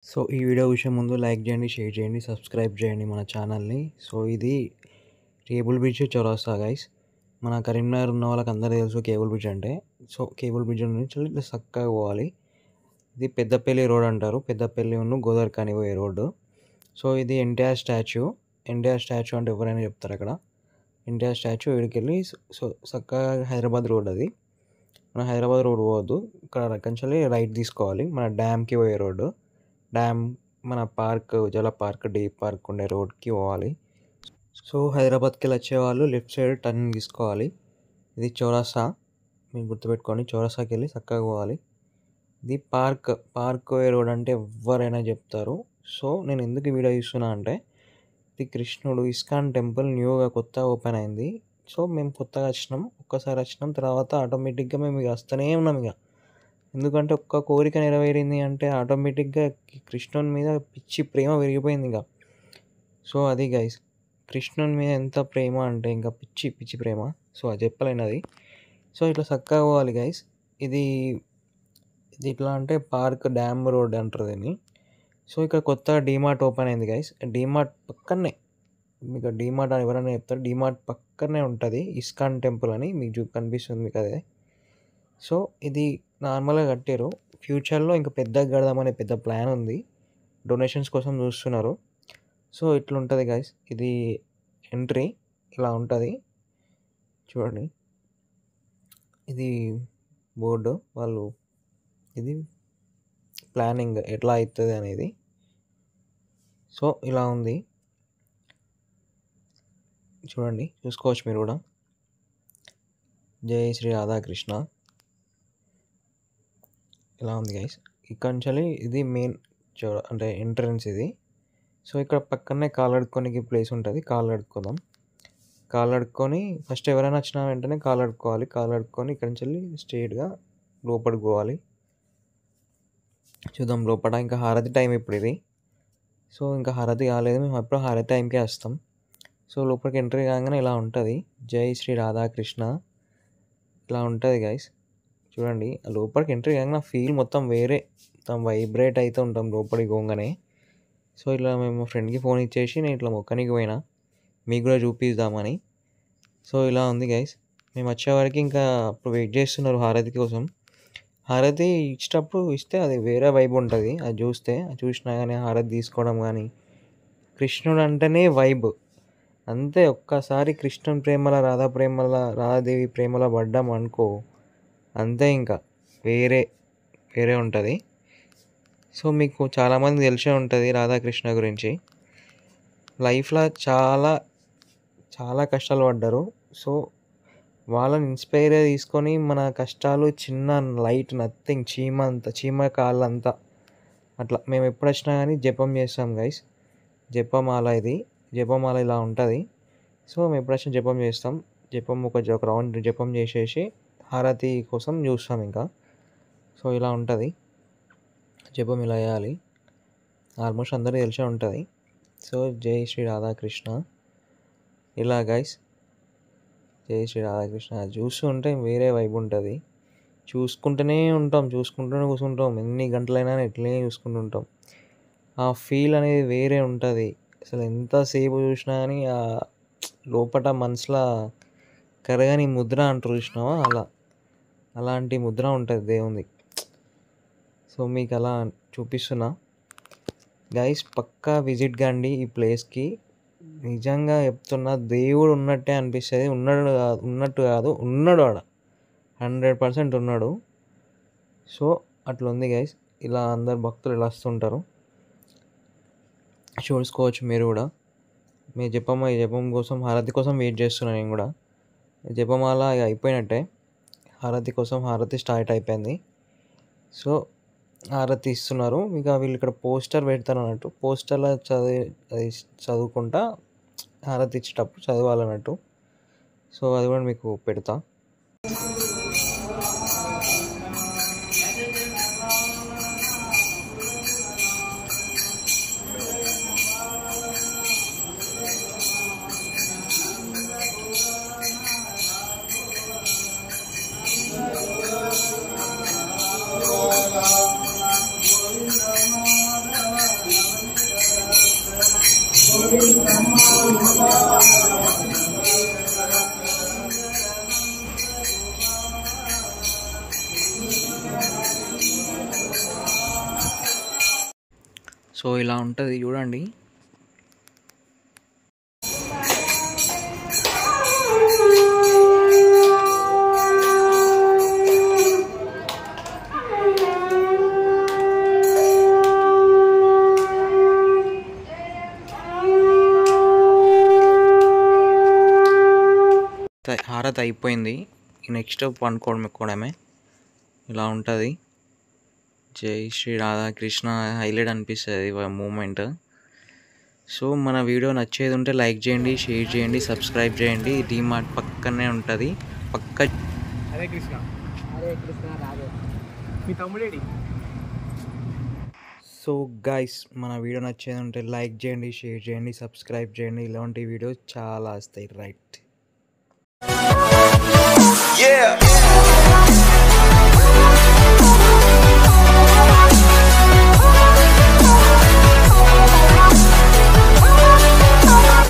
So, ఈ video చూసే ముందు లైక్ చేయండి, షేర్ చేయండి, సబ్స్క్రైబ్ చేయండి మన ఛానల్‌ని. సో, ఇది కేబుల్ బ్రిడ్జ్ చౌరస్తా గైస్. మన కరీంనగర్ ఉన్న వాళ్ళకందరికీ తెలుసు కేబుల్ బ్రిడ్జ్ అంటే. సో, కేబుల్ బ్రిడ్జ్ నుంచి ఇట్లా సక్కగా పోవాలి. ఇది పెద్దపల్లి రోడ్ అంటారు. పెద్దపల్లి గోదావరిఖని పోయే రోడ్డు. సో, ఇది ఎన్టీఆర్ స్టాచ్యూ. ఎన్టీఆర్ స్టాచ్యూ అంటే ఎవరైనా చెప్తారు అక్కడ. ఎన్టీఆర్ స్టాచ్యూ ఈడికెళ్ళి సో, సక్కగా హైదరాబాద్ రోడ్ అది. మన హైదరాబాద్ రోడ్ పోవద్దు. ఇక్కడ కంచెలి రైట్ తీసుకోవాలి. మన డ్యామ్‌కి పోయే రోడ్డు. డ్యామ్ మన పార్క్, జల పార్క్, డీ పార్క్ ఉండే రోడ్‌కి పోవాలి. సో, హైదరాబాద్‌కెళ్ళి వచ్చేవాళ్ళు లెఫ్ట్ సైడ్ టర్నింగ్ తీసుకోవాలి. ఇది చౌరస్తా. మీరు గుర్తుపెట్టుకోండి. చౌరస్తాకెళ్ళి సక్కగా పోవాలి. ఇది పార్క్. పార్క్ పోయే రోడ్ అంటే ఎవ్వరైనా చెప్తారు. సో, నేను ఎందుకు ఈ వీడియో తీస్తున్నా అంటే, ఇది కృష్ణుడు ఇస్కాన్ టెంపుల్ న్యూగా కొత్తగా ఓపెన్ అయింది. సో, మేము కొత్తగా వచ్చినాం. ఒక్కసారి వచ్చినాం. తర్వాత ఆటోమేటిక్‌గా మేము ఇక వస్తూనే ఉన్నాం ఇక. ఎందుకంటే ఒక్క కోరిక నెరవేరింది అంటే ఆటోమేటిక్‌గా కృష్ణుని మీద పిచ్చి ప్రేమ పెరిగిపోయింది ఇక. సో, అది గైస్. కృష్ణుని మీద ఎంత ప్రేమ అంటే ఇంకా పిచ్చి పిచ్చి ప్రేమ. సో, అది చెప్పలేనది. సో, ఇట్లా సక్కగా పోవాలి గైస్. ఇది ఇది ఎట్లా అంటే పార్క్ డ్యామ్ రోడ్ అంటారు దీన్ని. సో, ఇక్కడ కొత్తగా డీమార్ట్ ఓపెన్ అయింది గైస్. డీమార్ట్ పక్కనే మీకు డీమార్ట్ అని ఎవరైనా చెప్తారు. డీమార్ట్ పక్కనే ఉంటుంది ఇస్కాన్ టెంపుల్ అని మీకు కనిపిస్తుంది మీకు అదే. సో, ఇది నార్మల్‌గా కట్టారు. ఫ్యూచర్‌లో ఇంకా పెద్దగా కడదామనే పెద్ద ప్లాన్ ఉంది. డొనేషన్స్ కోసం చూస్తున్నారు. సో, ఇట్లుంటది గైస్. ఇది ఎంట్రీ ఇలా ఉంటది. చూడండి. ఇది బోర్డు వాళ్ళు ఇది ప్లానింగ్ ఎట్లా అయితది అనేది. సో, ఇలా ఉంది. చూడండి. చూసుకోవచ్చు మీరు కూడా. జై శ్రీ రాధాకృష్ణ. ఇలా ఉంది గైస్. ఇక్కడ నుంచెల్లి ఇది మెయిన్ అంటే ఎంట్రన్స్ ఇది. సో, ఇక్కడ పక్కనే కాళ్ళు కడుక్కోనికి ప్లేస్ ఉంటది. కాళ్ళు కడుక్కుందాం. కాళ్ళు కడుక్కొని ఫస్ట్ ఎవరైనా వచ్చిన వెంటనే కాళ్ళు కడుక్కోవాలి. కాళ్ళు కడుక్కొని ఇక్కడి నుంచెల్లి స్ట్రెయిట్‌గా లోపలికి పోవాలి. చూద్దాం లోపల ఇంకా హారతి టైం ఇప్పుడు ఇది. సో, ఇంకా హారతి కాలేదు. మేము ఎప్పుడు హారతి టైంకే వస్తాం. సో, లోపలికి ఎంట్రీ కాగానే ఇలా ఉంటది. జై శ్రీ రాధాకృష్ణ ఇలా ఉంటది గైస్. చూడండి. లోపలికి ఎంట్రీ కాగానే ఫీల్ మొత్తం వేరే. మొత్తం వైబ్రేట్ అయితూ ఉంటాం లోపలికి పోగానే. సో, ఇట్లా మేము మా ఫ్రెండ్‌కి ఫోన్ ఇచ్చేసి నేను ఇట్లా మొక్కనికి పోయినా. మీకు కూడా చూపిద్దామని. సో, ఇలా ఉంది గైస్. మేము వచ్చేవరకు ఇంకా అప్పుడు వెయిట్ చేస్తున్నారు హారతి కోసం. హారతి ఇచ్చేటప్పుడు ఇస్తే అది వేరే వైబ్ ఉంటది. అది చూస్తే చూసినా గానీ హారతి తీసుకోవడం గానీ, కృష్ణుడు అంటేనే వైబ్. అంతే ఒక్కసారి కృష్ణుని ప్రేమలో రాధాదేవి ప్రేమలో పడ్డాం అనుకో అంతే ఇంకా వేరే వేరే ఉంటది. సో, మీకు చాలామందికి తెలిసే ఉంటది రాధాకృష్ణ గురించి. లైఫ్‌లో చాలా చాలా కష్టాలు పడ్డారు. సో, వాళ్ళని ఇన్‌స్పైర్ తీసుకొని మన కష్టాలు చిన్న లైట్ నథింగ్ చీమ కాళ్ళంతా అట్లా మేము ఎప్పుడొచ్చినా గానీ జపం చేస్తాం గైస్. జపమాల ఇది. జపమాల ఇలా ఉంటది. సో, మేము ఎప్పుడొచ్చినా జపం చేస్తాం. జపం ఒక రౌండ్ జపం చేసేసి హారతి కోసం చూస్తాం ఇంకా. సో, ఇలా ఉంటది. జపం ఇలా చేయాలి. ఆల్మోస్ట్ అందరికీ తెలిసే ఉంటది. సో, జై శ్రీ రాధాకృష్ణ ఇలా గైస్. జై శ్రీ రాధాకృష్ణ చూస్తూ ఉంటే వేరే వైబ్ ఉంటది. చూసుకుంటూనే ఉంటాం. చూసుకుంటూనే కూర్చుంటాం. ఎన్ని గంటలైనా ఇట్లనే చూసుకుంటూ ఉంటాం. ఆ ఫీల్ అనేది వేరే ఉంటది. అసలు ఎంతసేపు చూసినా గానీ లోపట మనసులో కరగని ముద్ర అంటారు చూసినావా అలా. అలాంటి ముద్ర ఉంటది దేవునిది. సో, మీకు అలా చూపిస్తున్నా. గైస్ పక్కా విజిట్ కండి ఈ ప్లేస్‌కి. నిజంగా చెప్తున్నా దేవుడు ఉన్నట్టే అనిపిస్తది. ఉన్నట్టు కాదు ఉన్నాడు ఆడ. 100% ఉన్నాడు. సో, అట్లుంది గైస్. ఇలా అందరు భక్తులు ఇలా వస్తుంటారు. చూసుకోవచ్చు మీరు కూడా. మీ జపం కోసం హారతి కోసం వెయిట్ చేస్తున్నా నేను కూడా. జపమాల ఇక అయిపోయినట్టే. హారతి కోసం హారతి స్టార్ట్ అయిపోయింది. సో, హారతి ఇస్తున్నారు. ఇక వీళ్ళు ఇక్కడ పోస్టర్ పెడతారు అన్నట్టు. పోస్టర్‌లో చదువుకుంటా హారతి ఇచ్చేటప్పుడు చదవాలన్నట్టు. సో, అది కూడా మీకు పెడతా. సో ఇలా ఉంటుంది చూడండి. హారతి అయిపోయింది. నెక్స్ట్ పండుకోవడమే ఇలా ఉంటుంది. జై శ్రీ రాధాకృష్ణ హైలైట్ అనిపిస్తుంది మూమెంట్. సో మన వీడియో నచ్చేది ఉంటే లైక్ చేయండి, షేర్ చేయండి, సబ్స్క్రైబ్ చేయండి. డీమార్ట్ పక్కనే ఉంటుంది. హరే కృష్ణ రాధే మీ తమ్ముడేడి. సో గైస్ మన వీడియో నచ్చేది ఉంటే లైక్ చేయండి, షేర్ చేయండి, సబ్స్క్రైబ్ చేయండి. ఇలాంటి వీడియోస్ చాలా వస్తాయి. రైట్. Yeah.